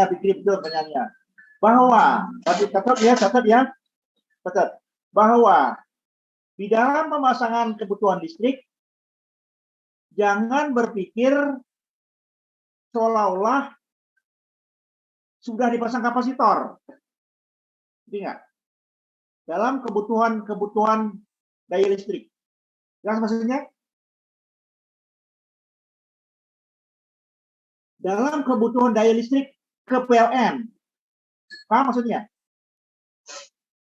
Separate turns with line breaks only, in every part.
pikir betul pertanyaannya. Bahwa, catat ya, bahwa di dalam pemasangan kebutuhan listrik, jangan berpikir seolah-olah sudah dipasang kapasitor. Ingat, dalam kebutuhan daya listrik. Jelas maksudnya? Dalam kebutuhan daya listrik ke PLN. Paham maksudnya?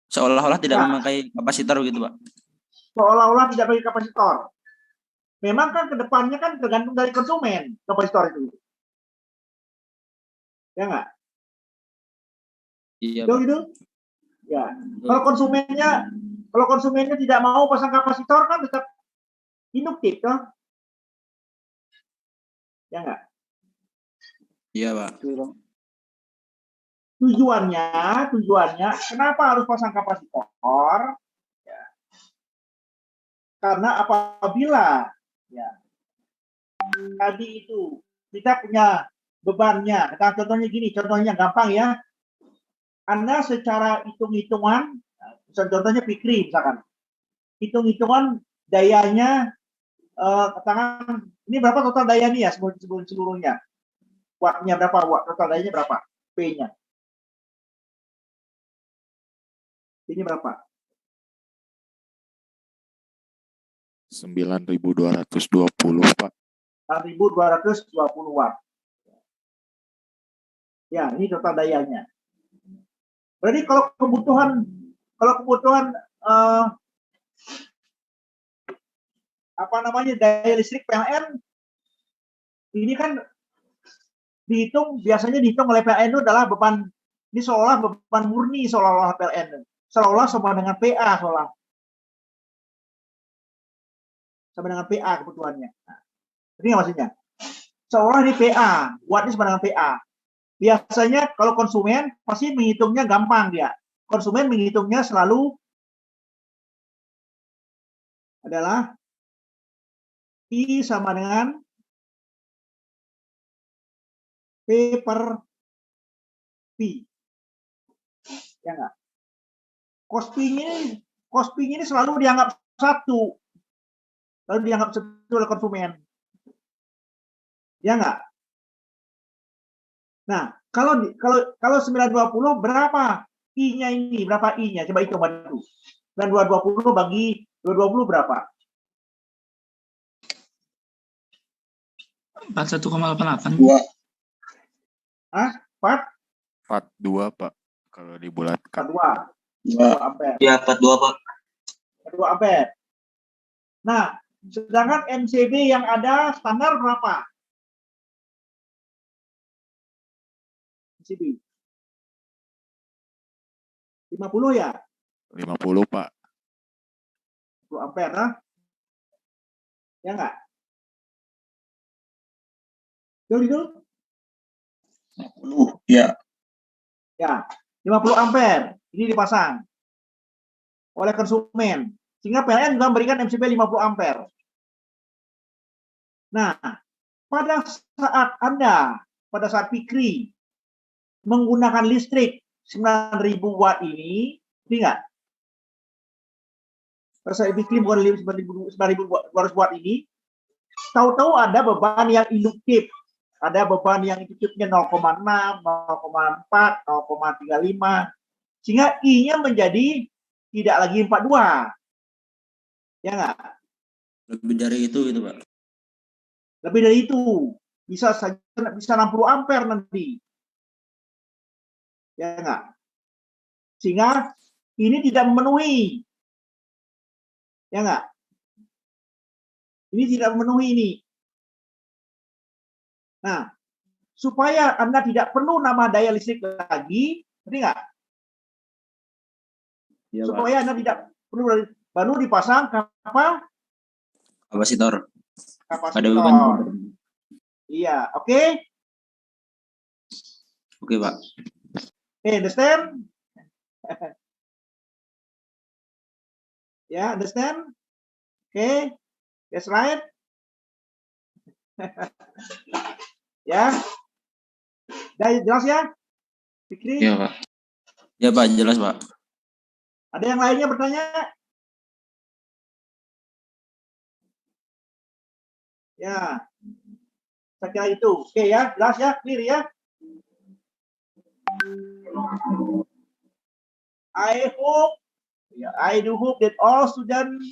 Seolah-olah tidak memakai kapasitor gitu, Pak.
Seolah-olah tidak pakai kapasitor. Memang kan ke depannya kan tergantung dari konsumen kapasitor itu. Ya nggak?
Iya,
Pak. Gitu? Ya. Kalau konsumennya tidak mau pasang kapasitor kan tetap induktif toh. Ya nggak?
Iya, Pak.
Tujuannya kenapa harus pasang kapasitor? Ya. Karena apabila ya tadi itu kita punya bebannya, contohnya gini, contohnya gampang ya. Anda secara hitung-hitungan, contohnya Fikri misalkan, hitung-hitungan dayanya, katakan ini berapa total dayanya ya seluruhnya? Wattnya berapa? Watt total dayanya berapa? P-nya. P-nya berapa?
9.220, Pak.
9.220 watt. Ya, ini total dayanya. Berarti kalau kebutuhan daya listrik PLN ini kan biasanya dihitung oleh PLN itu adalah beban, ini seolah beban murni seolah-olah PLN, seolah sama dengan PA, sama dengan PA kebutuhannya. Nah, ini maksudnya seolah ini PA, watt ini sama dengan PA. Biasanya kalau konsumen pasti menghitungnya gampang dia. Konsumen menghitungnya selalu adalah I sama dengan P per P. Ya enggak? Costing ini selalu dianggap satu. Lalu dianggap satu oleh konsumen. Ya enggak? Nah, kalau 920 berapa I-nya ini? Berapa I-nya? Coba hitung dulu. 920 bagi 220 berapa?
41,88.
2.
Hah?
42, Pak. Kalau dibulatkan.
42 ampere.
Iya, 42, Pak.
42 ampere. Nah, sedangkan MCB yang ada standar berapa? MCB 50 ya?
50, Pak.
10 ampere, nah? Ya enggak? Itu?
50, ya.
Ya, 50 ampere. Ini dipasang oleh konsumen. Sehingga PLN juga memberikan MCB 50 ampere. Nah, pada saat Fikri menggunakan listrik 9.000 watt ini enggak? Pada saat Fikri menggunakan 9.000 watt ini, tahu-tahu ada beban yang induktif. Ada beban yang induktifnya 0,6, 0,4, 0,35. Sehingga I-nya menjadi tidak lagi 42. Ya enggak?
Lebih dari itu gitu, Pak.
Lebih dari itu. Bisa 60 ampere nanti. Ya enggak? Sehingga ini tidak memenuhi. Ya enggak? Ini tidak memenuhi ini. Nah, supaya Anda tidak perlu nama daya listrik lagi, ngerti enggak? Ya, supaya Anda tidak perlu baru dipasang apa?
Kapasitor. Pada
Kapasitor.
beban.
Iya, oke?
Oke, Pak.
Understand? Ya, understand? Oke, that's right. Ya, jelas ya? Fikri,
Iya, Pak. Ya, Pak, jelas, Pak.
ada yang lainnya bertanya? Ya, saya kira itu. Oke ya, jelas ya, clear ya. I hope, I do hope that all students,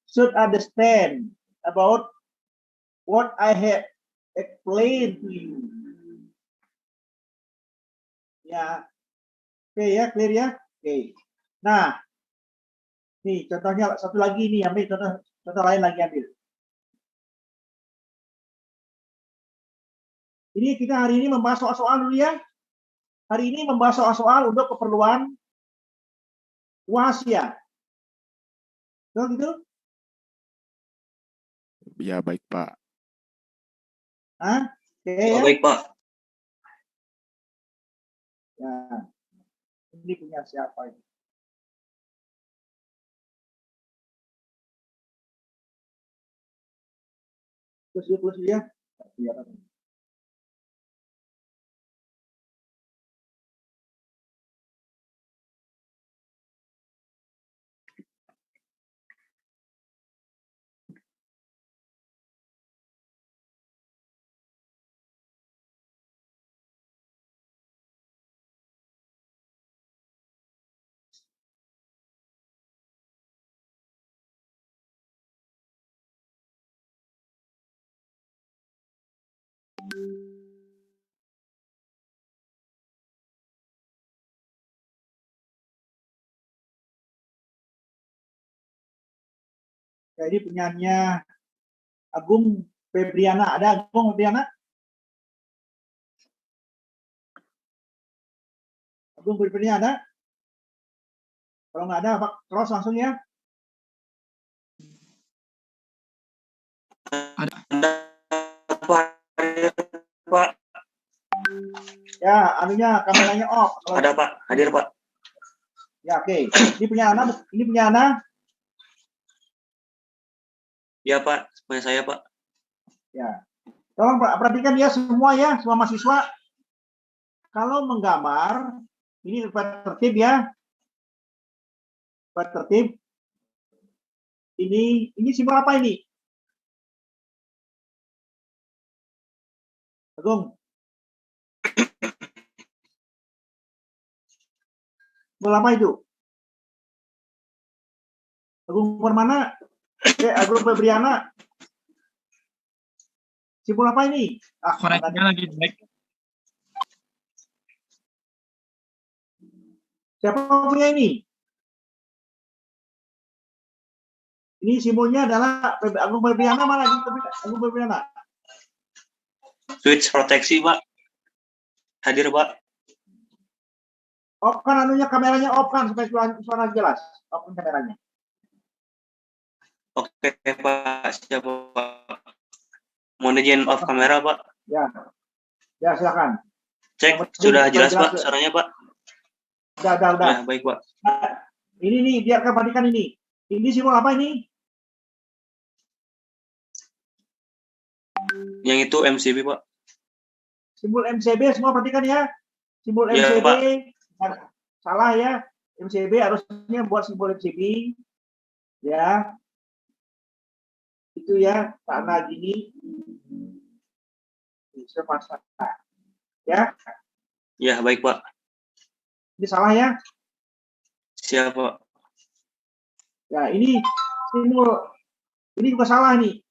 should understand about what I have explained to you. Ya, oke ya, clear ya. Oke. Nah, nih contohnya satu lagi nih, ambil contoh lain lagi ambil. Ini kita hari ini membahas soal-soal dulu ya. Hari ini membahas soal-soal untuk keperluan UAS ya. Betul gitu?
Ya, baik, Pak.
Hah? Oke
Oh,
ya.
baik, Pak.
Ya. Ini punya siapa ini? Terus ya. Biar ya, ini penyanyi Agung Febriana. Ada Agung Febriana? Agung Febriana ada? Kalau nggak ada, Pak Cross langsung ya.
Pak.
Ya, anunya kameranya off.
Ada, Pak. Hadir, Pak.
Ya, oke. Ini punya anak. Ini punya anak.
Ya, Pak. Punya saya, Pak.
Ya. Tolong perhatikan ya semua ya, semua mahasiswa. Kalau menggambar, ini tertib ya. Tertib. Ini simbol apa ini? Agung. Simbol apa itu? Agung Permana? Agung Febriana? Simbol apa ini?
Koreksinya lagi baik.
Siapa punya ini? Ini simbolnya adalah Agung Febriana, mana Agung Febriana?
Switch proteksi, Pak. Hadir, Pak.
Off kan anunya, kameranya off kan supaya suara jelas. Off kan kameranya.
Oke, Pak. Siap, Pak. Mohon izin off kamera, Pak.
Ya. Ya, silakan.
Cek, sudah jelas, Pak, suaranya, Pak?
Udah.
Ya, baik, Pak.
Nah, ini nih, biar perhatikan ini. Ini simbol apa ini?
Yang itu MCB, Pak.
Simbol MCB, semua perhatikan ya. Simbol
Ya,
MCB.
Pak.
Salah ya. MCB harusnya buat simbol MCB. Ya. Itu ya, karena gini. Bisa pasang. Ya.
Ya, baik, Pak.
Ini salah ya.
Siap, Pak.
Ya, ini simbol. Ini juga salah nih.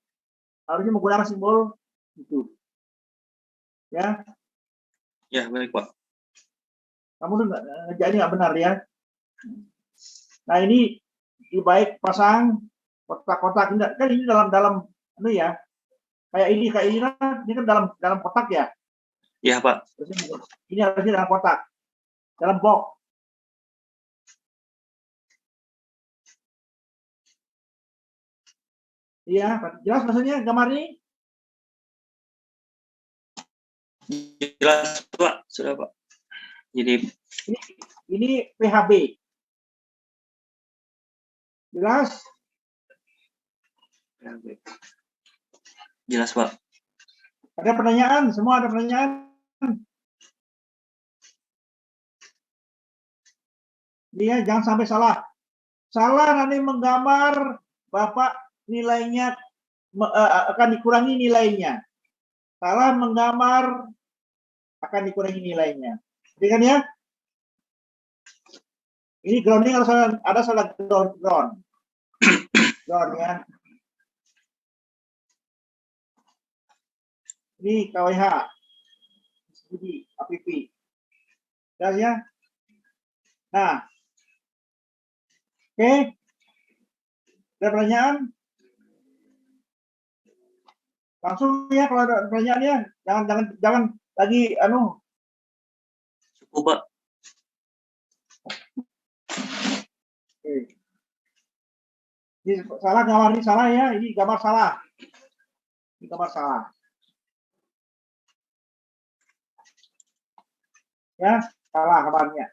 Harusnya menggunakan simbol itu. Ya.
Ya, baik, Pak.
Kamu tuh ngerjainnya nggak benar ya. Nah, ini lebih baik pasang kotak-kotak. Kan ini dalam ini ya. Kayak ini lah. Ini kan dalam kotak ya.
Ya, Pak.
Ini harusnya dalam kotak. Dalam box. Iya, jelas maksudnya gambar ini?
Jelas, Pak. Sudah, Pak. Jadi
ini PHB. Jelas?
Jelas, Pak.
Ada pertanyaan? Semua ada pertanyaan? Iya, jangan sampai salah. Salah nanti menggambar Bapak nilainya akan dikurangi nilainya. Salah menggambar akan dikurangi nilainya. Jadi kan ya? Ini grounding harus ada salah ground ya. Ini KWH, studi APP. Jelas ya? Nah, oke. Ada pertanyaan? Langsung ya kalau ada pertanyaannya. Jangan lagi
Cukup, Pak.
Oke. Ini salah gambar ini salah ya. Ini gambar salah. Ini gambar salah. Ya, salah gambarnya.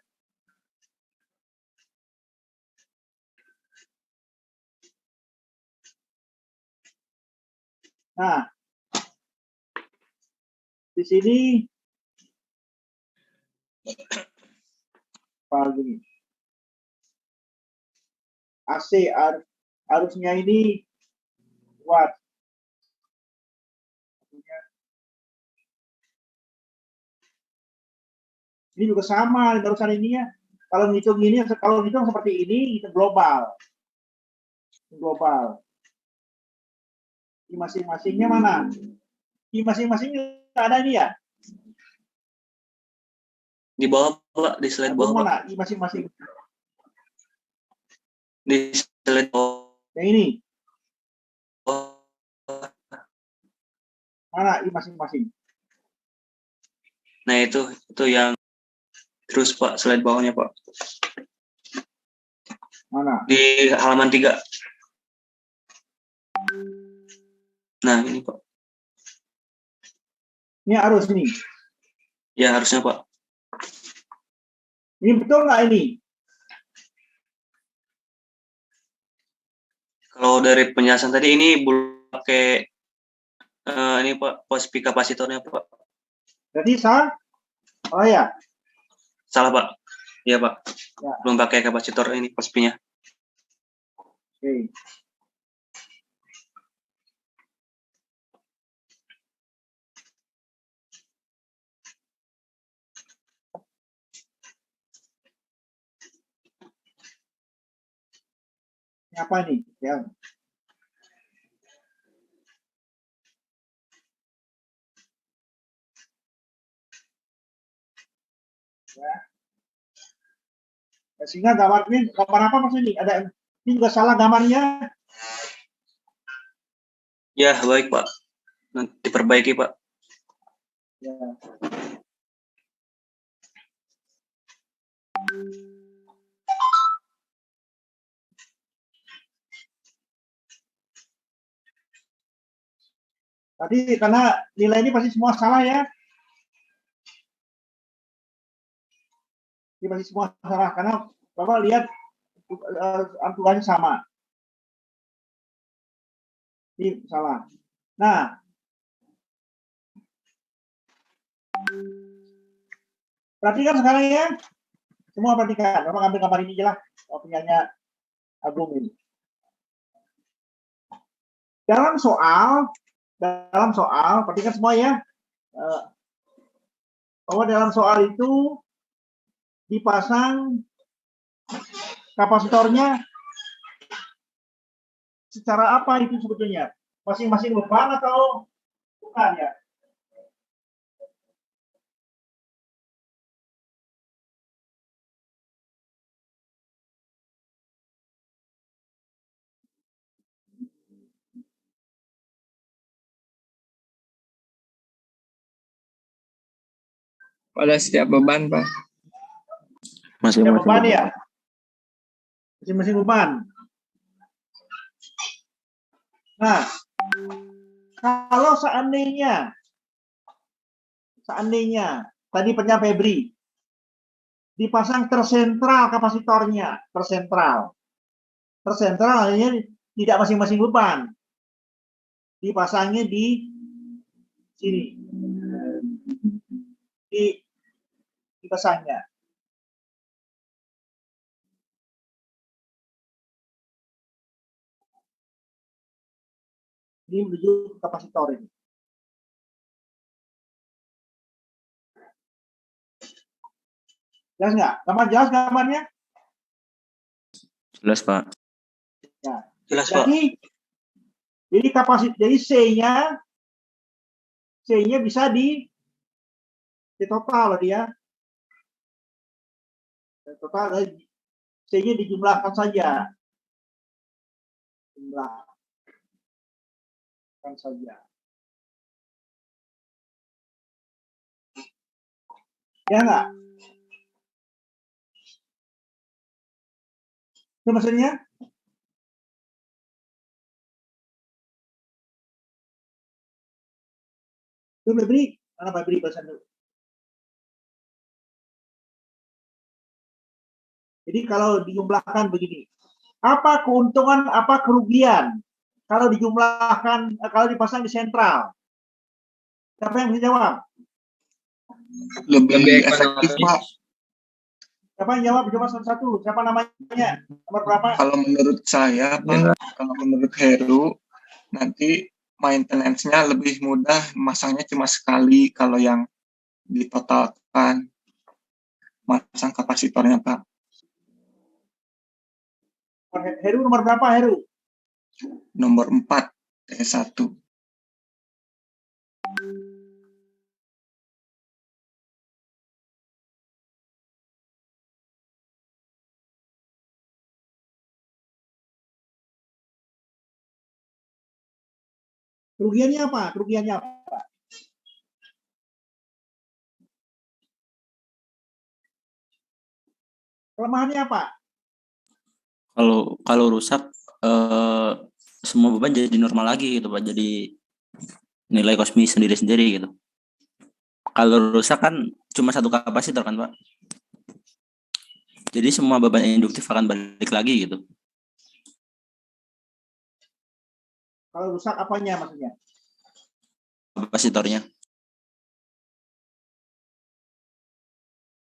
Nah, di sini begini. AC harusnya ini kuat. Ini juga sama barusan ini ya. Kalau ngitung ini, kalau ngitung seperti ini, itu global. Global. Di masing-masingnya mana? Di masing-masingnya ada ini ya?
Di bawah, Pak. Di slide bawah, Pak.
Mana? Di masing-masing.
Di slide bawah.
Yang ini. Mana di masing-masing?
Nah, itu yang terus, Pak, slide bawahnya, Pak.
Mana?
Di halaman 3. Nah, ini, Pak.
Ini harus ini.
Ya, harusnya, Pak.
Ini betul nggak ini?
Kalau dari penjelasan tadi ini belum pakai ini, Pak, posisi kapasitornya, Pak.
Jadi salah? Oh ya.
Salah, Pak. Iya, Pak.
Ya.
Belum pakai kapasitor ini posisinya.
Oke. Ini apa nih? Ya. Ya. Sehingga gambar apa maksud ini? Ada ini juga salah gambarnya.
Ya, baik, Pak. Nanti diperbaiki, Pak.
Ya. Tadi karena nilai ini pasti semua salah ya. Ini pasti semua salah karena Bapak lihat tugasnya sama. Ini salah. Nah, perhatikan sekarang ya. Semua perhatikan. Bapak ambil gambar ini aja lah. Punyanya Agung ini. Dalam soal, perhatikan semua ya. Bahwa dalam soal itu dipasang kapasitornya secara apa itu sebetulnya? Masing-masing beban atau bukan ya?
Pada setiap beban, Pak.
Masing-masing
beban ya? Masing-masing beban. Nah, kalau seandainya tadi pennya Febri dipasang tersentral kapasitornya, tersentral artinya tidak masing-masing beban, dipasangnya di sini, dipasangnya. Ini menuju ke kapasitor ini. Jelas nggak? Jelas gambarnya?
Jelas, Pak.
Ya.
Jelas, Pak.
Jadi jadi C-nya bisa di total dia. Total C-nya dijumlahkan saja. Jumlahkan saja. Ya nggak? Itu maksudnya? Itu Febri, mana Febri bahasa dulu. Jadi kalau dijumlahkan begini, apa keuntungan, apa kerugian kalau dijumlahkan, kalau dipasang di sentral? Siapa yang bisa jawab?
Lebih efektif, Pak.
Siapa yang jawab? Coba satu-satu. Siapa namanya? Nomor berapa?
Kalau menurut saya, Pak, kalau menurut Heru, nanti maintenance-nya lebih mudah, masangnya cuma sekali kalau yang ditotalkan masang kapasitornya, Pak.
Heru nomor berapa, Heru?
Nomor 4, T1.
Kerugiannya apa? Kerugiannya apa? Kelemahannya apa?
Kalau rusak semua beban jadi normal lagi gitu, Pak. Jadi nilai kosmis sendiri-sendiri gitu. Kalau rusak kan cuma satu kapasitor kan, Pak. Jadi semua beban induktif akan balik lagi gitu.
Kalau rusak apanya maksudnya?
Kapasitornya.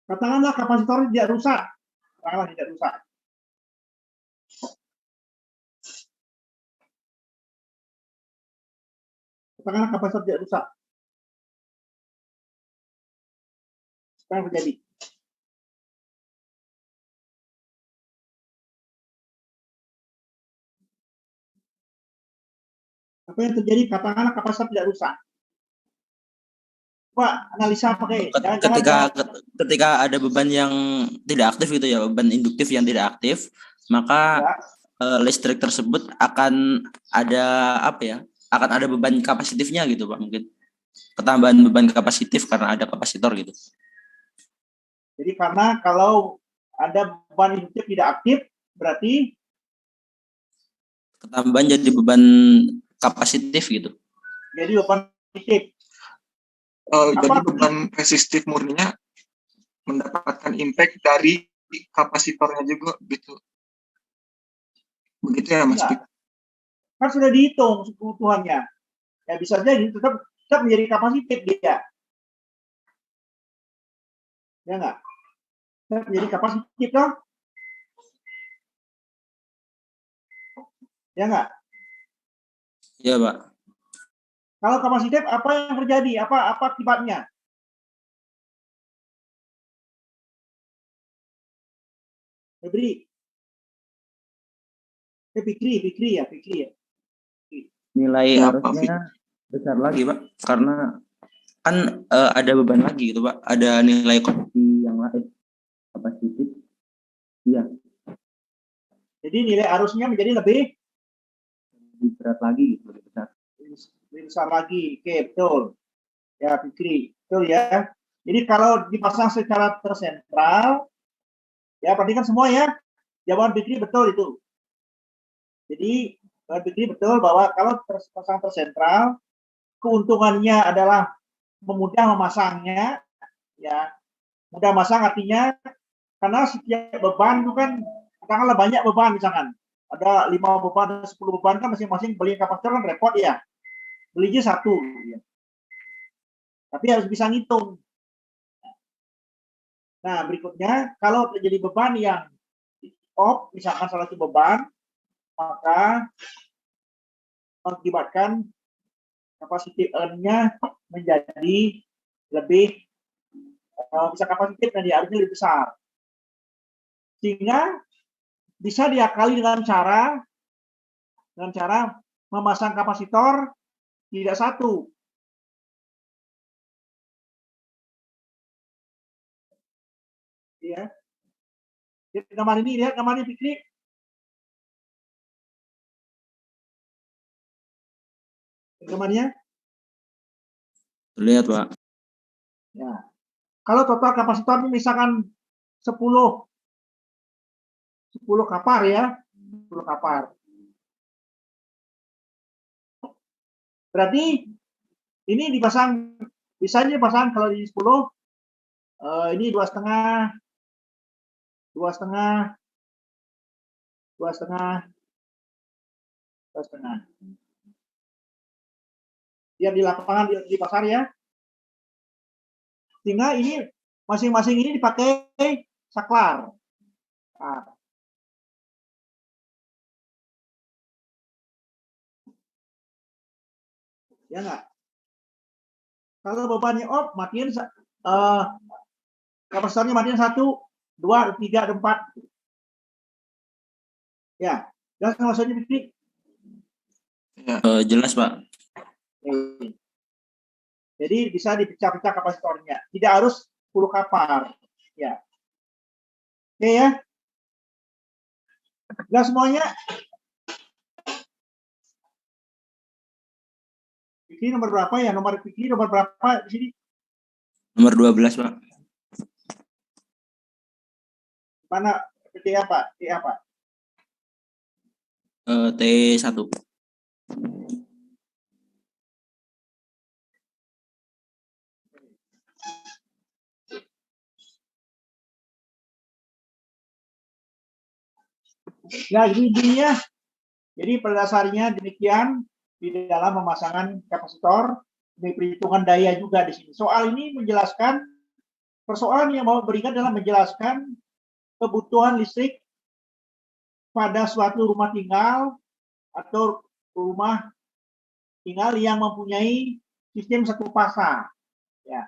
Katakanlah kapasitor tidak rusak. Katakanlah tidak rusak. Katakanlah kapasitor tidak rusak. Apa yang terjadi? Apa yang terjadi? Katakanlah kapasitor tidak rusak. Coba analisa pakai.
Ketika ada beban yang tidak aktif gitu ya, beban induktif yang tidak aktif, maka
ya,
listrik tersebut akan ada apa ya? Akan ada beban kapasitifnya gitu, Pak, mungkin. Ketambahan beban kapasitif karena ada kapasitor gitu.
Jadi karena kalau ada beban induktif tidak aktif, berarti
ketambahan jadi beban kapasitif gitu.
Jadi beban resistif.
Jadi beban resistif murninya mendapatkan impact dari kapasitornya juga gitu. Begitu ya, Mas Pik?
Kan sudah dihitung kebutuhannya. Ya bisa jadi tetap menjadi kapasitif dia. Ya enggak? Tetap menjadi kapasitif dong. Ya enggak?
Iya, Pak.
Kalau kapasitif apa yang terjadi? Apa akibatnya? Fikri ya.
Nilai arusnya besar lagi, Pak, karena kan ada beban lagi gitu, Pak. Ada nilai kopi yang lain, kapasitif. Iya.
Jadi nilai arusnya menjadi lebih
berat lagi, lebih besar.
Lebih besar lagi. Oke, betul. Ya, Fikri. Betul ya. Jadi kalau dipasang secara tersentral, ya perhatikan semua ya. Jawaban Fikri betul itu. Jadi Fikri betul bahwa kalau terpasang tersentral, keuntungannya adalah memudah memasangnya, ya. Mudah masang artinya karena setiap beban itu kan katakanlah banyak beban misalkan. Ada 5 beban, 10 beban kan masing-masing beli kapasitor kan repot ya. Belinya satu. Ya. Tapi harus bisa ngitung. Nah, berikutnya kalau terjadi beban yang off, misalkan salah satu beban, maka mengakibatkan kapasitif earn-nya menjadi lebih bisa kapasitif dan arusnya lebih besar. Sehingga bisa diakali dengan cara memasang kapasitor tidak satu. Ya. Lihat gambar ini, lihat gambarnya Fikri. Gambarnya.
Lihat, Pak.
Ya. Kalau total kapasitor ini misalkan 10 kapar ya, 10 kapar. Berarti ini dipasang, bisa dipasang kalau di 10, ini 2,5, 2,5, 2,5, 2,5. Yang di lapangan di pasar ya. Sehingga ini masing-masing ini dipakai saklar. Nah. Ya enggak? Kalau bebannya off, matiin kapasitornya matiin 1, 2, 3, 4. Ya, jelas maksudnya Fikri?
Ya.
Jelas, Pak.
Jadi bisa dipecah-pecah kapasitornya. Tidak harus 10 kapar. Ya. Oke ya. Jelas semuanya? Fikri nomor berapa ya? Nomor Fikri nomor berapa di sini?
Nomor 12, Pak.
Mana? T apa? T apa?
T1.
Nah, ini intinya. Jadi pada dasarnya demikian di dalam pemasangan kapasitor, ini perhitungan daya juga di sini. Soal ini menjelaskan, persoalan yang mau berikan adalah menjelaskan kebutuhan listrik pada suatu rumah tinggal atau rumah tinggal yang mempunyai sistem satu fasa. Ya,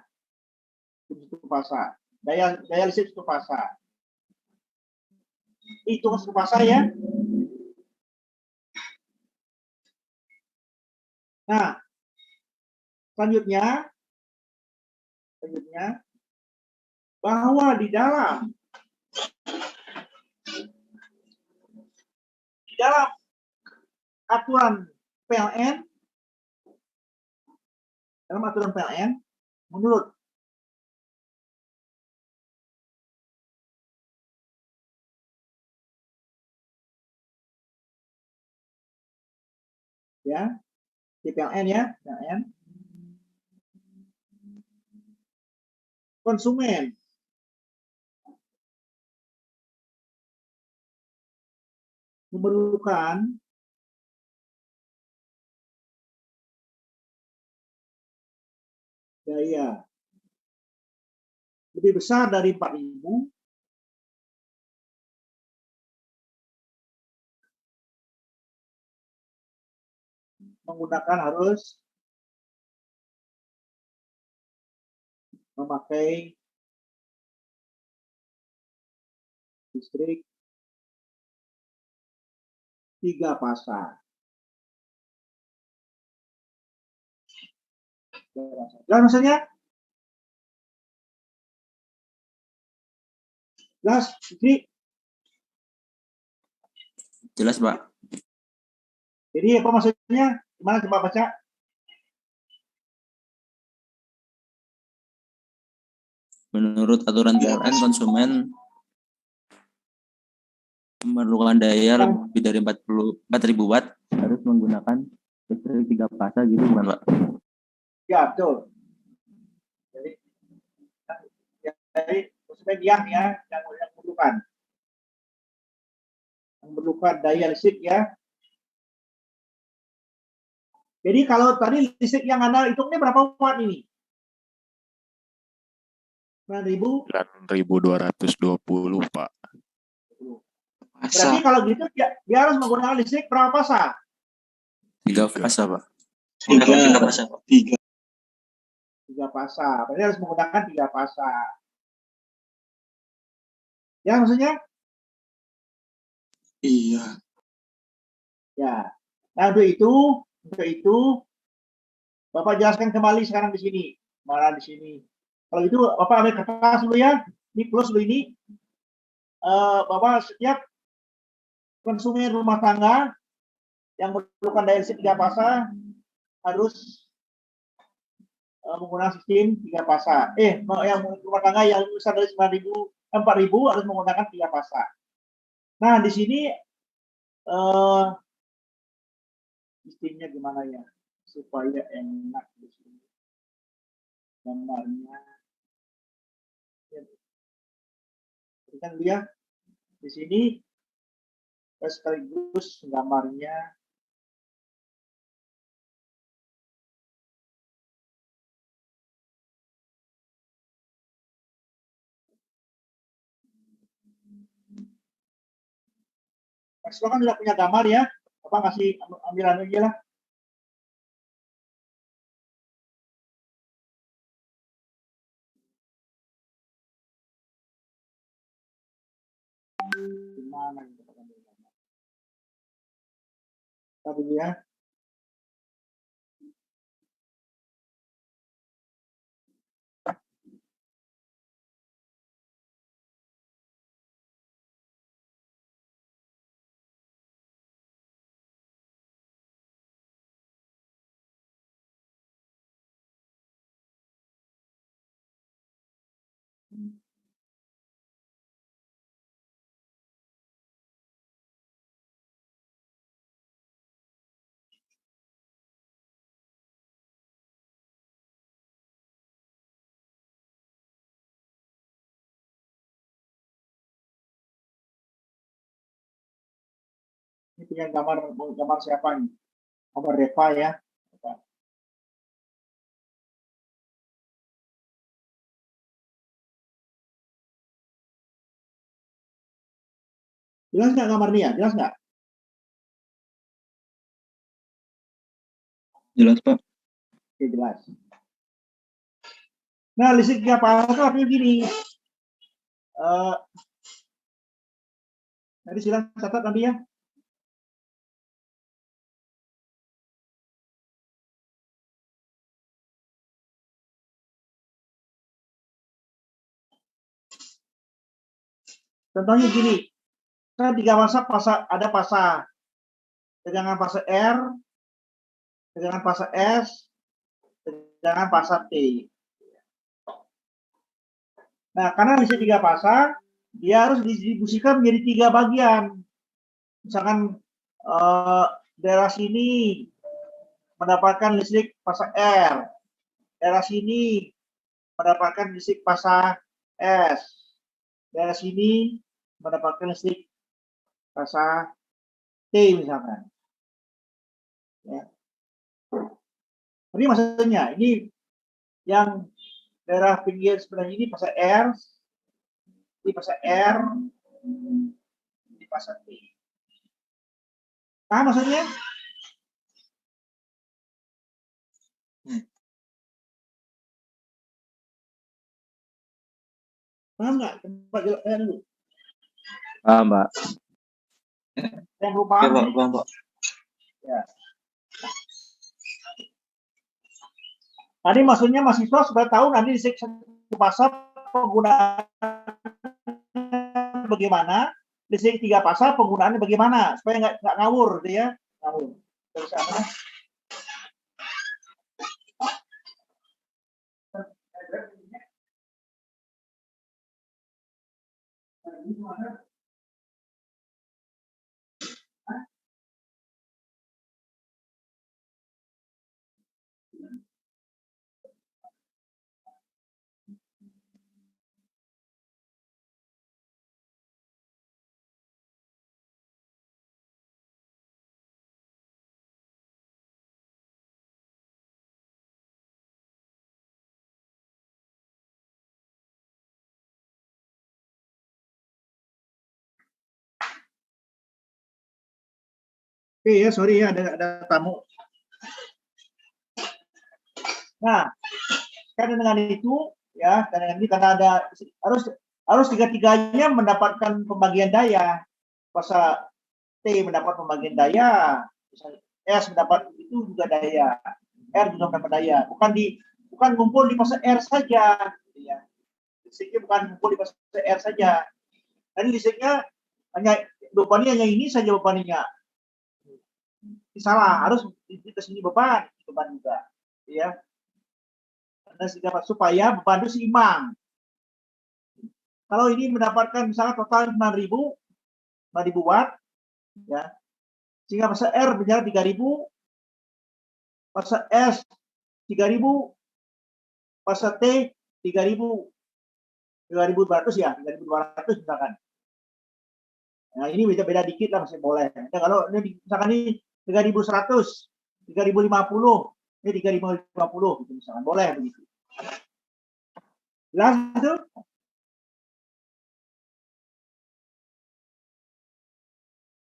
satu fasa. Daya listrik satu fasa. Itu satu fasa ya. Nah, selanjutnya bahwa di dalam aturan PLN, menurut ya, di PLN ya, PLN, konsumen memerlukan daya lebih besar dari 4.000 menggunakan harus memakai listrik 3 fasa. Jelas maksudnya? Jelas, Fikri?
Jelas, Pak.
Jadi apa maksudnya? Gimana coba baca?
Menurut aturan PLN, konsumen memerlukan daya lebih dari 4.000 watt harus menggunakan listrik 3 fasa gitu, bukan, Pak?
Ya, betul. Jadi konsumen yang memerlukan daya listrik ya. Jadi kalau tadi listrik yang Anda hitung ini berapa watt ini?
9.220, Pak.
Berarti kalau gitu dia harus menggunakan listrik berapa fasa?
3 fasa, Pak.
Menggunakan
Tiga.
3 fasa, Pak.
3.
3 fasa. Berarti harus menggunakan 3 fasa. Ya, maksudnya?
Iya.
Ya. Nah, untuk itu, Bapak jelaskan kembali sekarang di sini. Mana di sini. Kalau itu, Bapak ambil kertas dulu ya. Ini plus dulu ini. Bapak setiap konsumen rumah tangga yang memerlukan daya listrik 3 fasa harus menggunakan sistem 3 fasa. Yang rumah tangga yang besar dari 4.000 harus menggunakan 3 fasa. Nah, di sini sistemnya gimana ya supaya enak di sini gambarnya. Kan dia di sini sekaligus gambarnya. Maxwell kan sudah punya gambar ya. Apa ngasih ambilan aja lah. Gimana gitu Pak ambil gambar. Tapi ya. Ini punya gambar siapa nih? Gambar Deva ya. Jelas nggak gambarnya? Jelas nggak?
Jelas, Pak.
Oke, jelas. Nah, listrik 3 fasa itu artinya gini. Tadi silakan catat nanti ya. Contohnya gini. Kan 3 fasa ada fasa tegangan fase R, tegangan fase S, tegangan fase T. Nah, karena listrik 3 fasa, dia harus didistribusikan menjadi 3 bagian. Misalkan daerah sini mendapatkan listrik fase R, daerah sini mendapatkan listrik fase S, daerah sini mendapatkan listrik fase T misalkan. Ya. Jadi maksudnya ini yang daerah pinggir sebelah ini fase R, ini fase R, ini fase T. Paham maksudnya? Paham nggak? Coba jelaskan dulu.
Paham, Pak.
Yang belum
Oke,
paham
Pak.
nih.
Paham, Pak.
Ya. Tadi maksudnya mahasiswa sudah tahu nanti di seksi fasa penggunaan bagaimana, listrik 3 fasa penggunaannya bagaimana supaya nggak ngawur gitu ya. Ngawur. Terus apa? Oke ya, sorry ya ada tamu. Nah, karena dengan itu ya, karena ada harus tiga-tiganya mendapatkan pembagian daya. Masa T mendapat pembagian daya, misalnya S mendapat itu juga daya, R juga mendapat daya. Bukan ngumpul di fase R saja, gitu ya. Listriknya bukan ngumpul di fase R saja. Jadi listriknya hanya bebannya hanya ini saja bebannya. Salah, harus di sini beban juga, ya. Supaya beban itu seimbang. Kalau ini mendapatkan misalnya total 9.000 watt, ya, sehingga masa R menjadi 3.000, masa S 3.000, masa T 3.000, 3.200 ya, 3.200 misalkan. Nah ini beda-beda dikit lah masih boleh. Nah, kalau ini misalkan ini 3.100, 3.050, ini 3.050 gitu misalkan, boleh begitu. Jelas itu?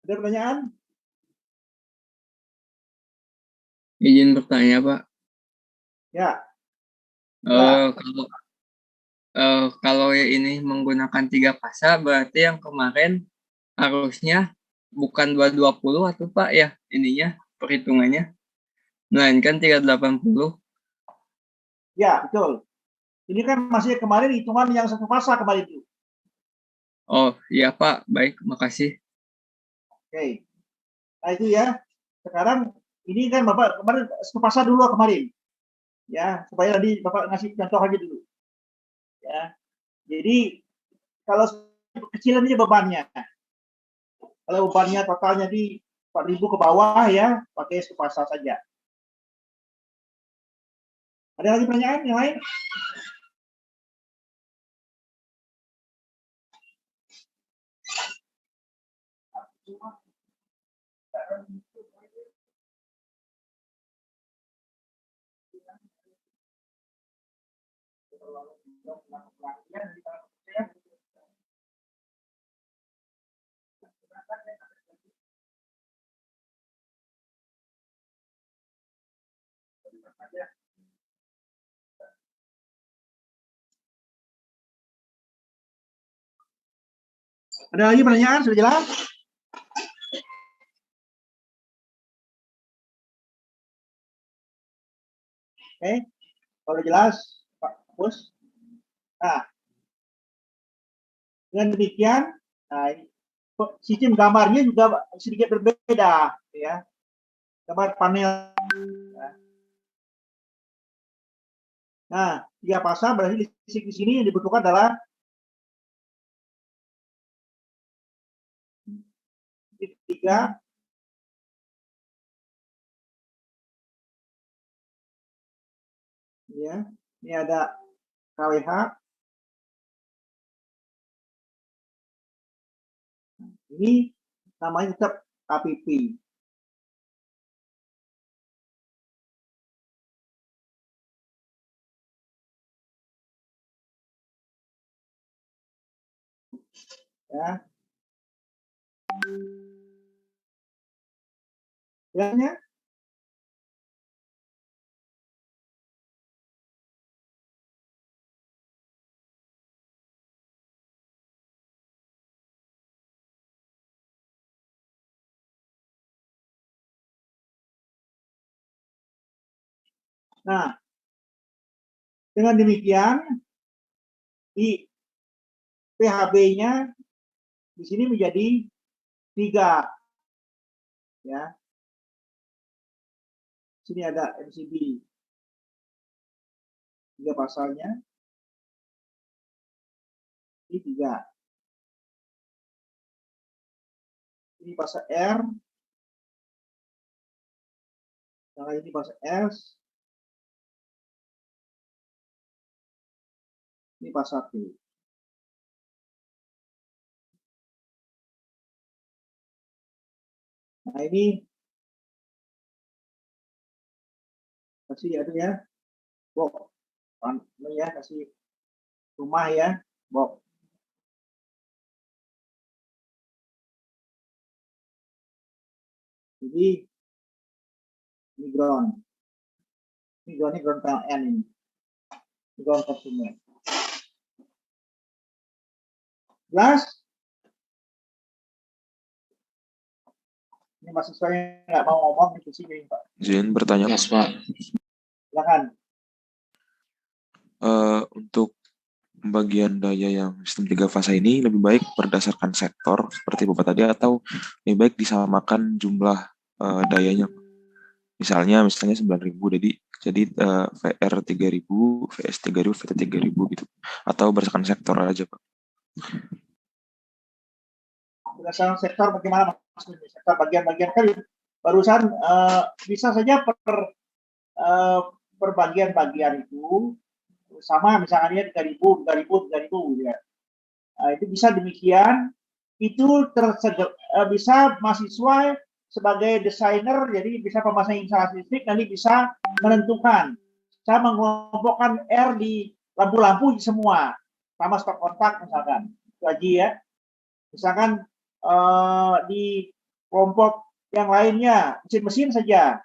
Ada pertanyaan?
Izin bertanya, Pak.
Ya.
Kalau ini menggunakan 3 fasa, berarti yang kemarin harusnya bukan 220 atau Pak ya ininya perhitungannya, melainkan 380.
Ya, betul. Ini kan masih kemarin hitungan yang satu fasa kemarin itu.
Oh iya Pak, baik, makasih.
Oke. Nah itu ya. Sekarang ini kan Bapak kemarin satu fasa dulu kemarin. Ya, supaya tadi Bapak ngasih contoh aja dulu. Ya. Jadi kalau kecilan aja bebannya. Kalau bebannya totalnya di 4.000 ke bawah ya, pakai satu fasa saja. Ada lagi pertanyaan yang lain? Ada lagi pertanyaan? Sudah jelas? Oke. Kalau jelas, Pak Bos. Nah, dengan demikian, nah, sistem gambarnya juga sedikit berbeda, ya. Gambar panel. Nah, 3 fasa berarti listrik di sini yang dibutuhkan adalah tiga. Ya, ini ada KWH. Ini namanya tetap KPP. Ya. Ya. Nah, dengan demikian di PHB-nya di sini menjadi 3, ya. Sini ada MCB 3 pasalnya. Ini 3. Ini pasal R. Nah, ini pasal S. Ini pasal T. Nah, ini kasih aduh ya. Box. Ya, kasih rumah ya. Box. Jadi ini ground. Ini ground PLN ini. Ini ground konsumen. Jelas? Ini mahasiswa yang nggak mau ngomong itu sih, Pak.
Izin bertanya,
Yes, Pak.
Silakan.
untuk pembagian daya yang sistem 3 fase ini lebih baik berdasarkan sektor seperti Bapak tadi atau lebih baik disamakan jumlah dayanya? Misalnya 9.000 jadi VR 3.000, VS 3.000, VT 3.000 gitu. Atau berdasarkan sektor aja, Pak.
Berdasarkan sektor bagaimana maksudnya? Sektor bagian-bagian kan barusan bisa saja per bagian-bagian itu sama, misalnya 3.000 ya. Itu bisa demikian. Itu bisa mahasiswa sebagai desainer, jadi bisa pemasang instalasi listrik, nanti bisa menentukan. Saya mengelompokkan R di lampu-lampu semua, sama stop kontak misalkan. Itu aja ya. Misalkan di kelompok yang lainnya mesin-mesin saja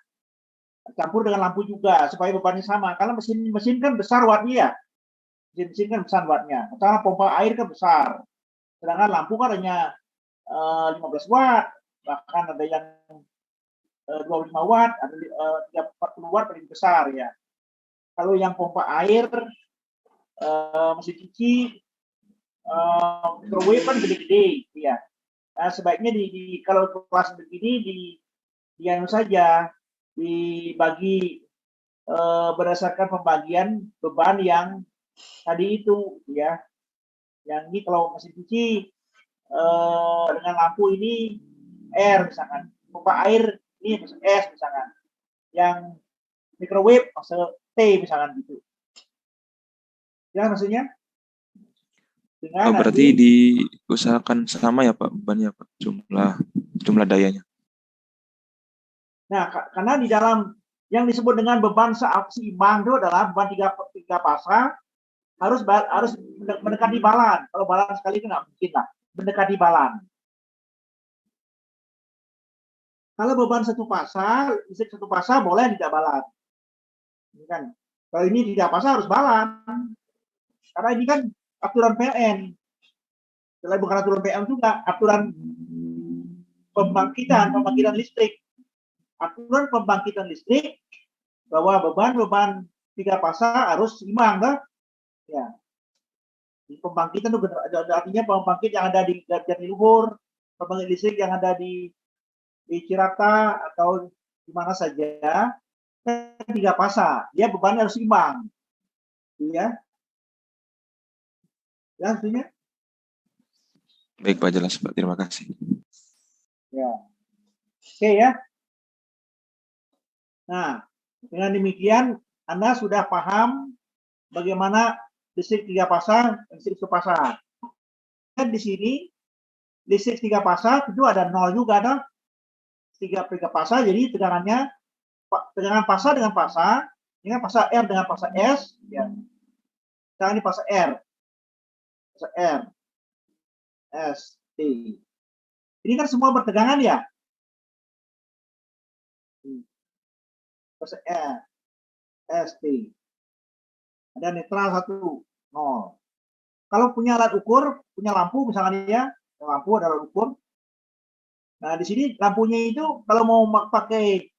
campur dengan lampu juga supaya bebannya sama, karena mesin kan besar wattnya ya, mesin kan besar wattnya, karena pompa air kan besar, sedangkan lampu kan hanya 15 watt, bahkan ada yang 25 watt, ada 40 watt paling besar ya. Kalau yang pompa air, mesin cuci, microwave kan gede-gede ya. Nah, sebaiknya kalau kelas begini di anu saja, dibagi berdasarkan pembagian beban yang tadi itu ya. Yang ini kalau mesin cuci dengan lampu ini R misalkan, pompa air ini S misalkan, yang microwave maksud T misalkan gitu. Ya maksudnya? Dengan
Berarti diusahakan sama ya Pak bebannya Pak, jumlah dayanya.
Nah, karena di dalam yang disebut dengan beban seimbang itu adalah beban tiga pasang harus mendekati balan. Kalau balan sekali itu nggak mungkin lah, mendekati balan. Kalau beban listrik satu pasang boleh tidak balan. Ini kan, kalau ini tidak pasang harus balan. Karena ini kan aturan PLN. Selain bukan aturan PLN juga, aturan pembangkitan listrik. Aturan pembangkitan listrik bahwa beban tiga pasang harus seimbang, kan? Ya. Di pembangkitan itu artinya pembangkit yang ada di Jatiluhur, pembangkit listrik yang ada di Cirata atau di mana saja, tiga pasang, dia bebannya harus seimbang, ya. Ya, artinya.
Baik Pak, jelas Pak, terima kasih.
Ya. Oke ya. Nah, dengan demikian Anda sudah paham bagaimana listrik 3 pasang, listrik 1 pasang. Dan di sini listrik 3 pasang itu ada 0 juga, ada 3 pasang, jadi tegangan pasang dengan pasang, dengan pasang R dengan pasang S, ya. Sekarang ini pasang R, S, T. Ini kan semua bertegangan ya. Pasang R, S, T. Ada netral 1, 0. Kalau punya alat ukur, punya lampu misalnya ya, lampu ada alat ukur. Nah, di sini lampunya itu kalau mau pakai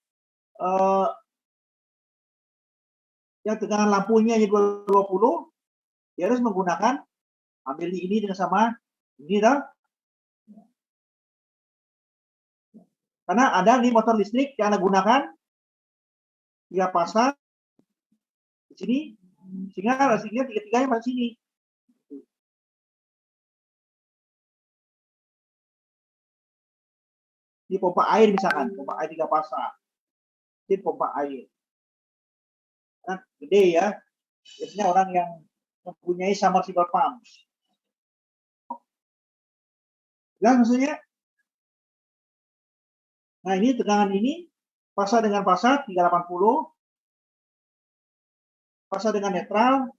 yang tegangan lampunya 220, dia harus menggunakan, ambil ini dengan sama ini dah. Karena ada nih motor listrik yang Anda gunakan 3 pasang di sini, sehingga listriknya tiga-tiganya pada sini. Di pompa air misalkan, pompa air 3 pasang. Ini pompa air. Nah, gede ya. Biasanya orang yang mempunyai submersible pump. Jelas maksudnya? Nah, ini tegangan ini pasang dengan pasang 380, pasang dengan netral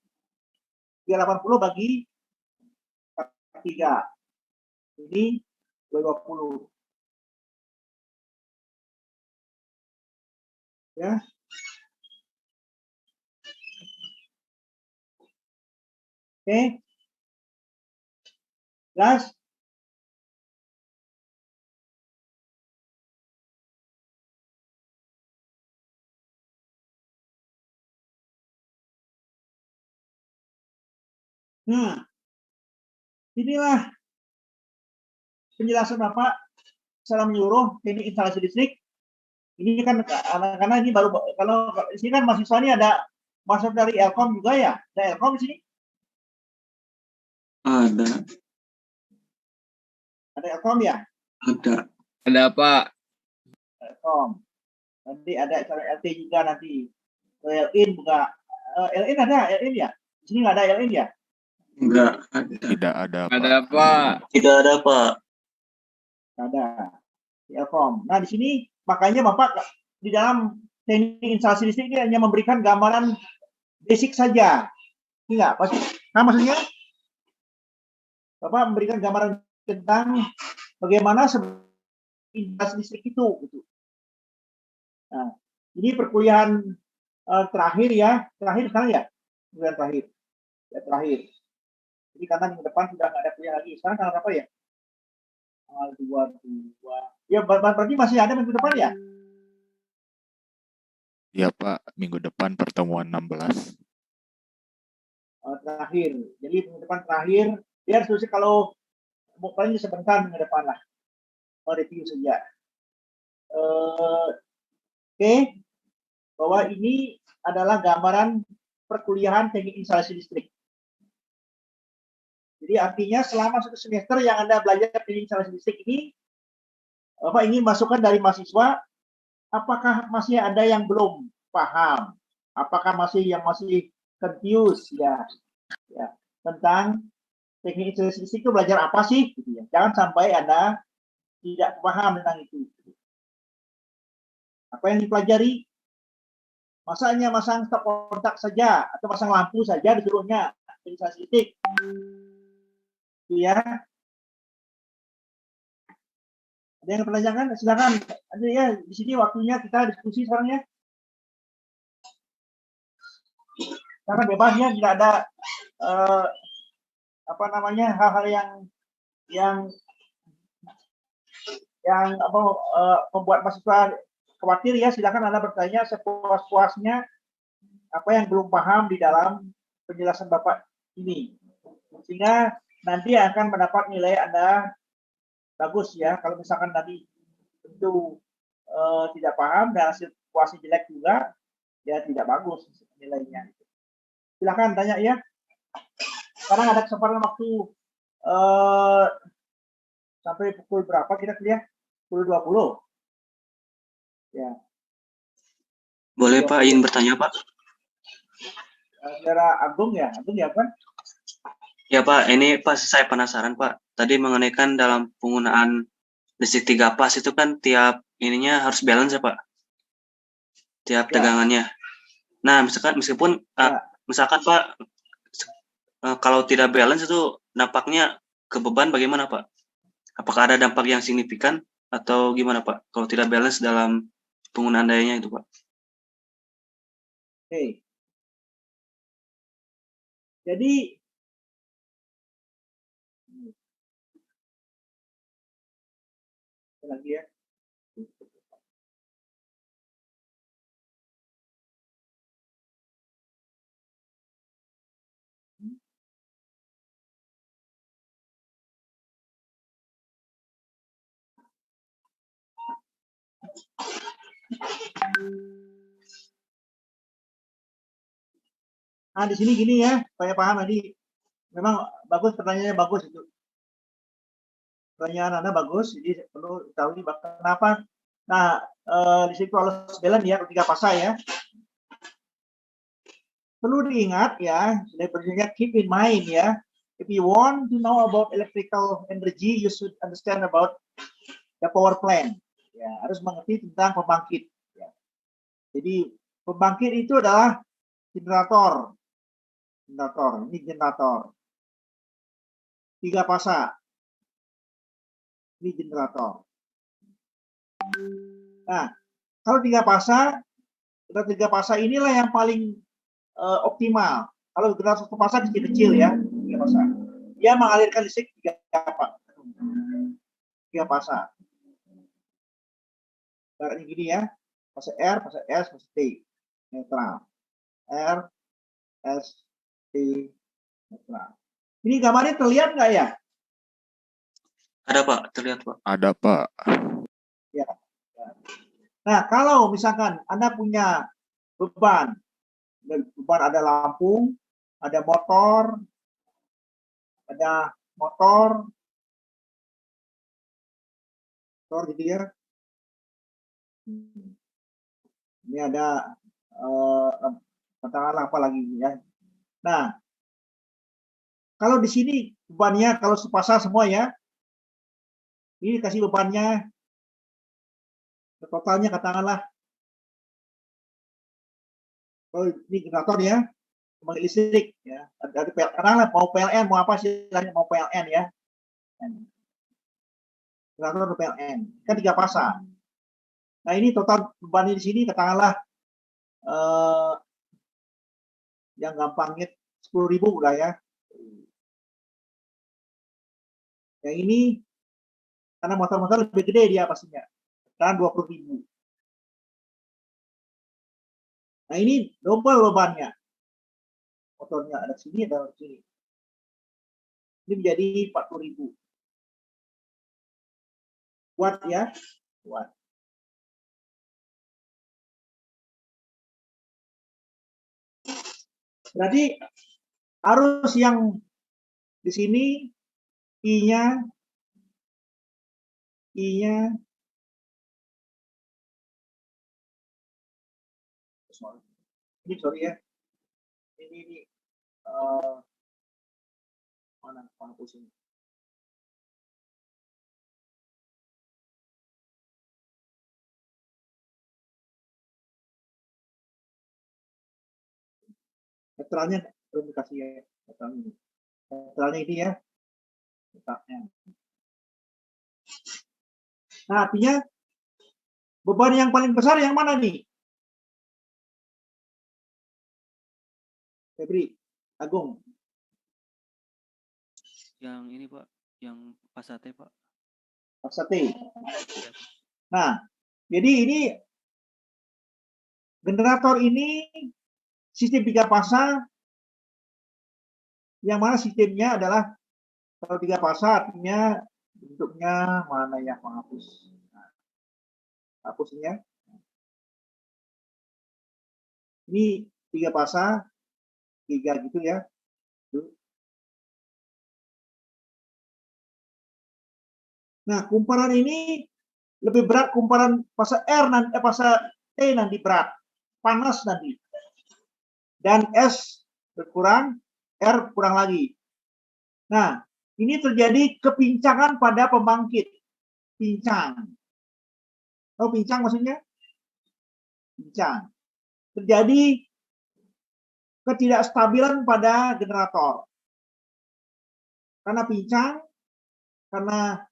380 bagi 3. Ini 220. Ya. Oke. Jelas? Nah, inilah penjelasan Bapak secara menyeluruh teknik instalasi listrik. Ini kan karena ini baru, kalau di sini kan mahasiswa ini ada masuk dari Elkom juga ya? Ada Elkom di sini?
Ada,
Ada Elkom ya?
ada.
Ada Pak.
Elkom. Nanti ada cara LT juga nanti. LIN juga. LIN ada, LIN ya? Di sini nggak ada LIN ya?
Enggak ada.
Tidak ada, Pak.
Ada Pak.
Tidak ada, Pak.
Nggak ada. Di Elkom. Nah, di sini makanya Bapak di dalam teknik instalasi listrik ini hanya memberikan gambaran basic saja. Enggak, pasti. Nah, maksudnya Bapak memberikan gambaran tentang bagaimana instalasi listrik itu. Gitu. Nah, ini perkuliahan terakhir ya, terakhir sekarang ya, perkuliahan terakhir, ya terakhir. Jadi karena minggu depan sudah nggak ada kuliah lagi. Sekarang tanggal berapa ya? Tanggal 22. Ya berarti masih ada minggu depan ya?
Ya, Pak. Minggu depan pertemuan 16.
Terakhir. Jadi minggu depan terakhir. Biar selesai kalau paling sebentar minggu depan lah. Review saja. Oke. Bahwa ini adalah gambaran perkuliahan teknik instalasi listrik. Jadi artinya selama 1 semester yang Anda belajar teknik instalasi listrik ini, Bapak ingin masukan dari mahasiswa, apakah masih ada yang belum paham? Apakah masih confused ya tentang teknik instalasi listrik itu belajar apa sih? Gitu ya. Jangan sampai Anda tidak paham tentang itu. Apa yang dipelajari? Masanya masang stop kontak saja atau masang lampu saja disuruhnya instalasi listrik. Ya. Ada yang pertanyaan? Silakan. Ada ya di sini waktunya kita diskusi sekarang ya. Karena bebas ya, tidak ada hal-hal yang membuat mahasiswa khawatir ya. Silakan Anda bertanya sepuas-puasnya apa yang belum paham di dalam penjelasan Bapak ini. Sehingga nanti akan mendapat nilai Anda bagus ya. Kalau misalkan tadi tentu tidak paham dan hasil puasnya jelek juga, ya tidak bagus nilainya. Silakan tanya ya. Sekarang ada kesempatan waktu sampai pukul berapa kita kuliah? Pukul 20. Ya.
Boleh Pak, ingin bertanya Pak?
Saudara Agung ya kan?
Ya Pak, ini Pak saya penasaran Pak. Tadi mengenai kan dalam penggunaan listrik 3 fase itu kan tiap ininya harus balance ya Pak? Tiap tegangannya. Nah, meskipun misalkan Pak kalau tidak balance itu dampaknya ke beban bagaimana Pak? Apakah ada dampak yang signifikan atau gimana Pak? Kalau tidak balance dalam penggunaan dayanya itu Pak?
Oke. Jadi lagi ya. Nah, di sini gini ya, supaya paham tadi. Memang bagus, pertanyaannya bagus itu. Pertanyaan Anda bagus, jadi perlu tahu kenapa. Nah, di situ harus balance ya, 3 fase ya. Perlu diingat ya, keep in mind ya. If you want to know about electrical energy, you should understand about the power plant. Ya, harus mengerti tentang pembangkit. Ya. Jadi pembangkit itu adalah generator. Ini generator. 3 fase. Ini generator. Nah, kalau 3 fase inilah yang paling optimal. Kalau generator 1 fase kecil-kecil ya. tiga fasa. Dia mengalirkan listrik tiga fasa. Ibaratnya gini ya, fase R, fase S, fase T, netral. R, S, T, netral. Ini gambarnya terlihat nggak ya?
Ada Pak, terlihat Pak.
Ada, Pak.
Nah, kalau misalkan Anda punya beban ada lampu, ada motor, gitu ya. Ini ada katakanlah apa lagi ya. Nah, kalau di sini bebannya kalau sepasang semua ya, ini kasih bebannya totalnya katakanlah kalau ini generator ya, pembangkit listrik ya, ada katakanlah mau PLN mau apa istilahnya mau PLN ya, generator PLN kan tiga pasang. Nah ini total bebannya di sini katakanlah yang gampangnya 10.000 udah ya. Yang ini karena motor-motor lebih gede dia pastinya, kan 20.000. Nah ini double bebannya, motornya ada sini ada sini. Ini menjadi 40.000 watt ya, watt. Berarti arus yang di sini I-nya sorry ya. Ini mana pusing. Netralnya belum dikasih ya, netralnya ini ya. Nah, artinya beban yang paling besar yang mana nih? Febri, Agung.
Yang ini Pak, yang Passat Pak.
Passat. Nah, jadi ini generator ini sistem tiga pasang, yang mana sistemnya adalah kalau tiga pasang artinya bentuknya mana ya, menghapus. Nah, hapusnya. Ini tiga pasang, tiga gitu ya. Nah, kumparan ini lebih berat kumparan fase R nanti, fase T nanti berat, panas nanti. Dan S berkurang, R kurang lagi. Nah, ini terjadi kepincangan pada pembangkit. Pincang. Oh, pincang maksudnya? Pincang. Terjadi ketidakstabilan pada generator. Karena pincang, karena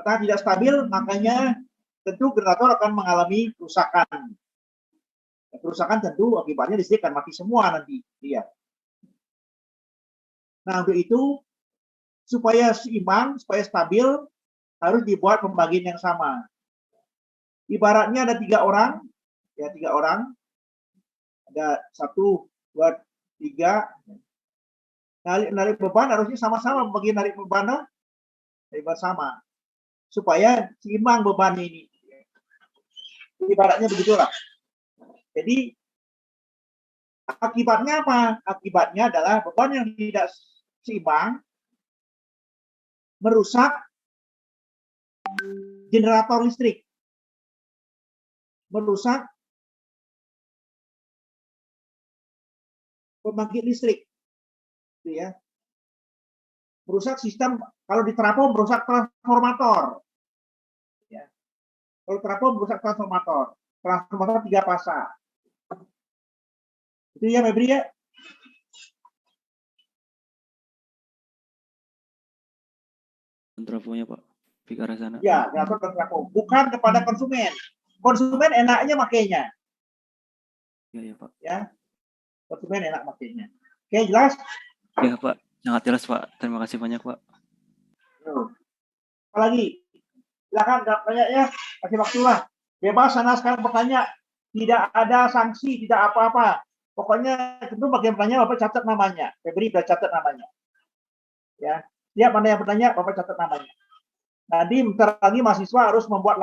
tidak stabil, makanya tentu generator akan mengalami kerusakan. Kerusakan tentu akibatnya listrik akan mati semua nanti. Iya. Nah, untuk itu supaya seimbang, supaya stabil, harus dibuat pembagian yang sama. Ibaratnya ada 3 orang, ya 3 orang, ada 1, 2, 3. Narik beban harusnya sama-sama bagian narik beban sama, supaya seimbang beban ini. Ibaratnya begitulah. Jadi akibatnya apa? Akibatnya adalah beban yang tidak seimbang merusak generator listrik, merusak pembangkit listrik, gitu ya. Merusak sistem, kalau di trafo merusak transformator, ya. Kalau trafo merusak transformator 3 pasang. Itu ya, Febri ya.
Trafonya Pak, ke arah sana.
Ya, generator dan trafo, bukan kepada konsumen. Konsumen enaknya makainya.
Iya ya Pak.
Ya, konsumen enak makainya. Oke, jelas?
Ya Pak, sangat jelas Pak. Terima kasih banyak Pak.
Tuh. Apalagi? Silakan nggak tanya ya, kasih waktu lah. Bebas sana sekarang bertanya, tidak ada sanksi, tidak apa-apa. Pokoknya itu bagian bertanya, Bapak catat namanya. Febri udah catat namanya. Ya, siap mana yang bertanya, Bapak catat namanya. Nanti bentar lagi mahasiswa harus membuat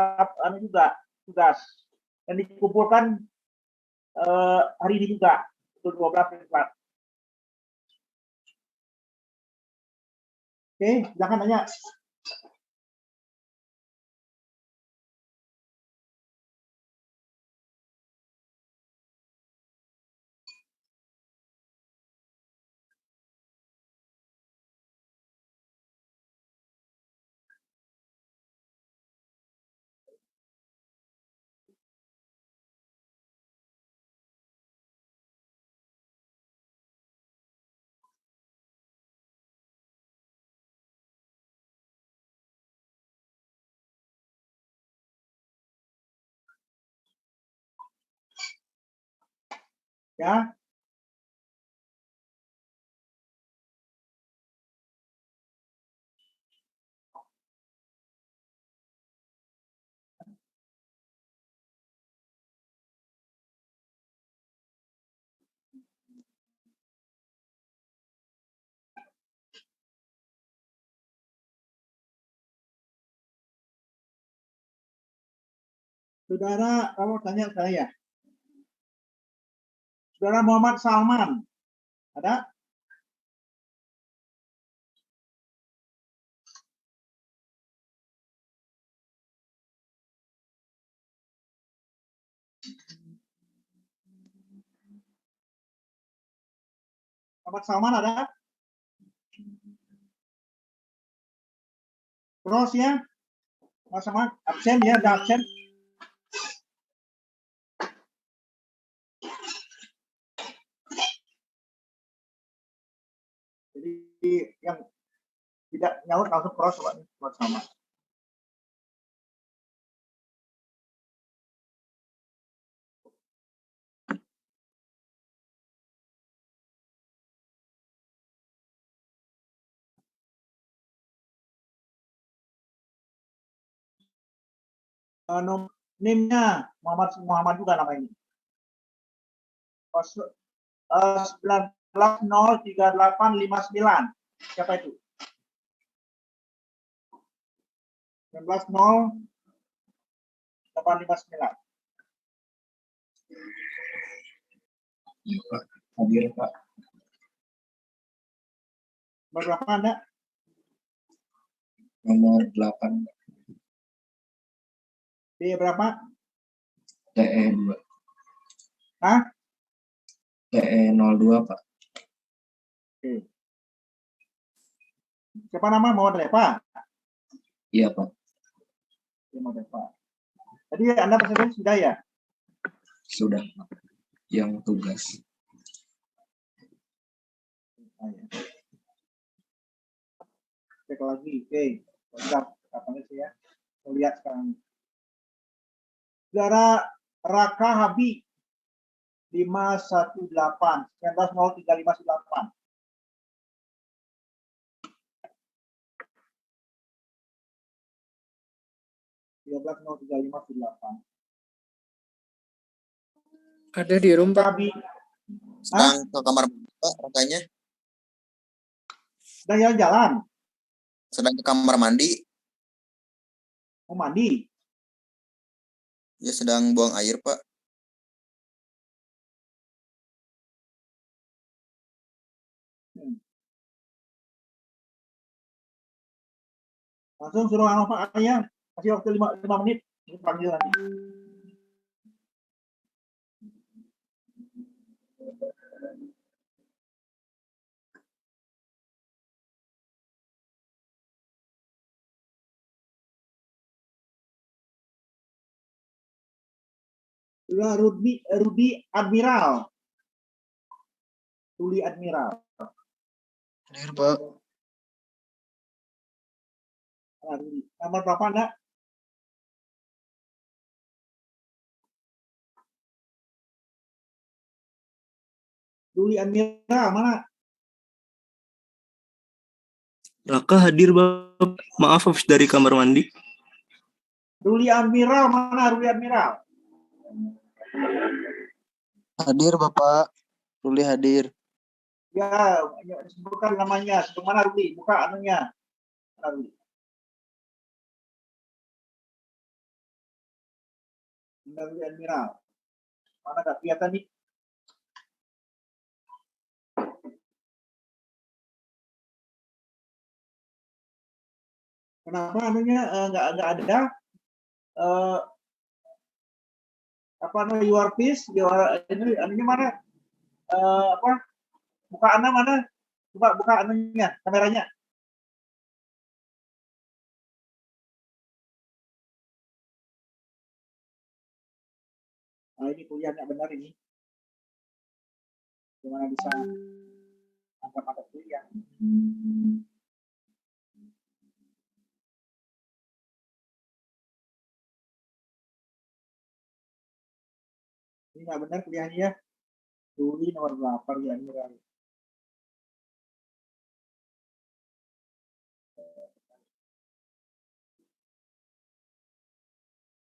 juga tugas dan dikumpulkan hari ini juga untuk 12 Februari. Oke, silakan tanya. Ya, saudara, kamu tanya saya. Saudara Muhammad Salman, ada? Muhammad Salman ada? Terus ya, Mas Salman absen ya, ada absen. Jadi yang tidak nyaut langsung cross Mas Salman. NIM-nya Muhammad juga nama ini. 19.03859. Siapa itu? 19.03859.
Iya, Pak. Hadir, Pak.
Berapa Anda?
Nomor 8,
B berapa?
TE 2.
Hah?
TE 02, Pak.
Oke. Siapa nama? Muhammad Reva?
Iya, Pak.
Muhammad Reva. Tadi Anda presentasi sudah ya?
Sudah, Pak. Yang tugas.
Cek lagi. Oke. Siap. Kapan sih ya? Kita lihat sekarang. Saudara Raka Habib 518 19.03518.
Ada di room, Pak.
Kabi.
Sedang ke kamar mandi, Pak, rakanya.
Sedang jalan-jalan.
Sedang ke kamar mandi.
Mau mandi.
Ya, sedang buang air, Pak.
Langsung suruh Pak ayah. Kasih waktu 5 menit. Ini panggil nanti. Rudi Admiral. Rudi Admiral.
Hadir, Pak.
Nomor berapa Anda? Rudi Admiral mana?
Raka hadir, Bapak. Maaf habis dari kamar mandi.
Ruli Admiral mana? Ruli Admiral.
Hadir Bapak. Ruli hadir.
Ya, sebutkan namanya. Mana Ruli? Buka anunya. Mana Ruli? Ruli Admiral. Mana gak kelihatan nih? Kenapa anunya nggak ada? Apa namanya your piece? Ini anunya mana? Apa? Buka mana? Buka anunya, kameranya. Nah, ini kuliahnya benar ini. Gimana bisa angkat mata kuliah? Ini nggak benar kuliahnya ya. Juli nomor berapa ya ini?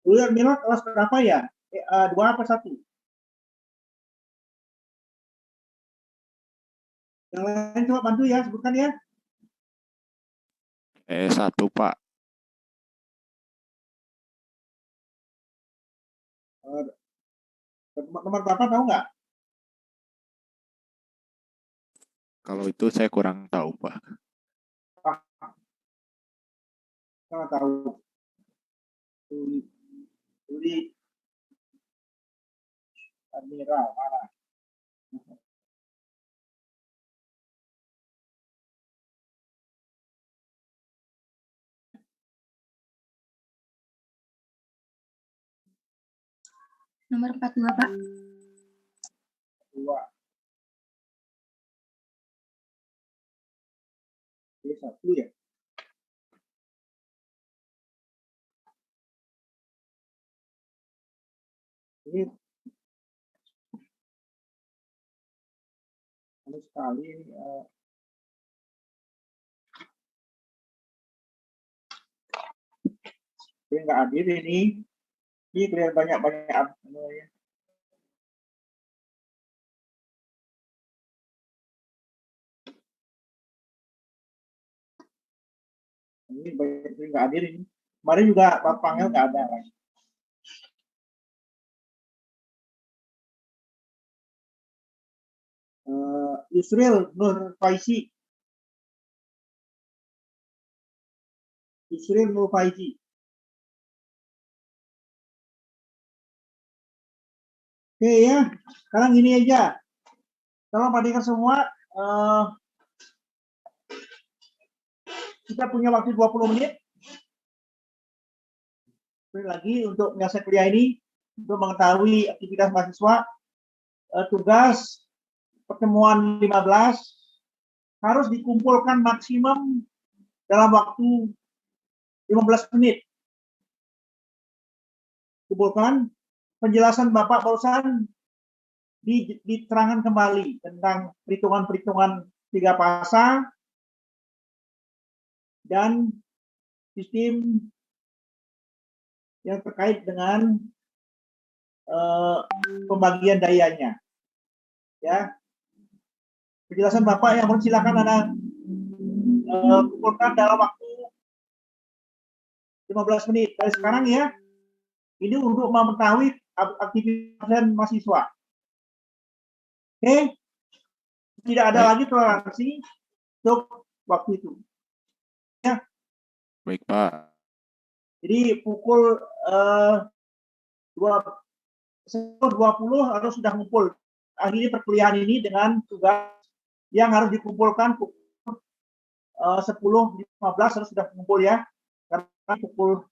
Juli Admiral kelas berapa ya? 2 apa 1? Yang lain coba bantu ya, sebutkan ya.
Satu, Pak.
Nomor berapa tahu nggak?
Kalau itu saya kurang tahu, Pak.
Nggak tahu. Juli Admiral mana?
Nomor 42, Pak.
2. Ini 1 ya. Ini sekali ini nggak hadir ini kelihatan banyak ya. Ini banyak nggak hadir ini. Kemarin juga Pak Pangel nggak ada lagi. Yusril Nur Faizi. Yusril Nur Faizi. Oke ya, sekarang gini aja. Kalau perhatikan semua, kita punya waktu 20 menit. Lagi untuk menyelesaikan kuliah ini, untuk mengetahui aktivitas mahasiswa, tugas pertemuan 15 harus dikumpulkan maksimum dalam waktu 15 menit. Kumpulkan penjelasan Bapak barusan diterangkan kembali tentang perhitungan-perhitungan 3 fasa dan sistem yang terkait dengan pembagian dayanya. Ya, penjelasan Bapak yang silakan Anda kumpulkan dalam waktu 15 menit dari sekarang ya. Ini untuk mengetahui aktivitas mahasiswa. Oke, tidak ada lagi toleransi untuk waktu itu. Ya.
Baik, Pak.
Jadi pukul 20 harus sudah ngumpul. Akhirnya perkuliahan ini dengan tugas yang harus dikumpulkan pukul 10.15 harus sudah ngumpul ya. Karena pukul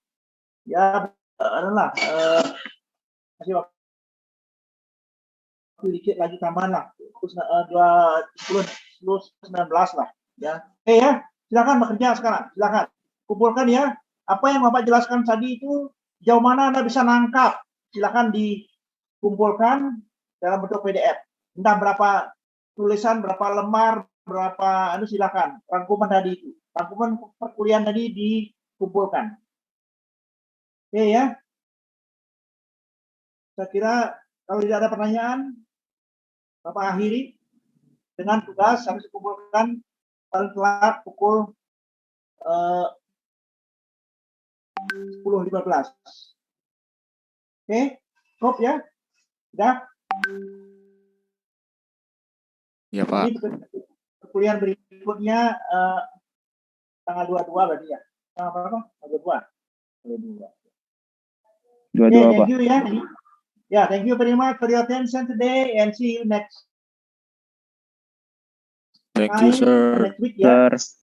ya adalah masih waktu dikit lagi tambahan lah. 10.19 lah ya. Oke ya, silakan bekerja sekarang. Silakan kumpulkan ya. Apa yang Bapak jelaskan tadi itu jauh mana Anda bisa nangkap. Silakan dikumpulkan dalam bentuk PDF. Entah berapa tulisan, berapa lembar, berapa silakan rangkuman tadi itu. rangkuman perkuliahan tadi dikumpulkan. Oke ya. Saya kira kalau tidak ada pertanyaan, Bapak akhiri dengan tugas harus dikumpulkan paling telat pukul 10.15. Oke, cukup ya? Sudah?
Ya Pak.
Ini perkuliahan berikutnya tanggal 22 berarti ya? Tanggal berapa? Tanggal 22.
22
Okay,
Pak.
thank you ya. Yeah, thank you very much for your attention today and see you next
Thank you,
time
sir.
next week ya.
Sir.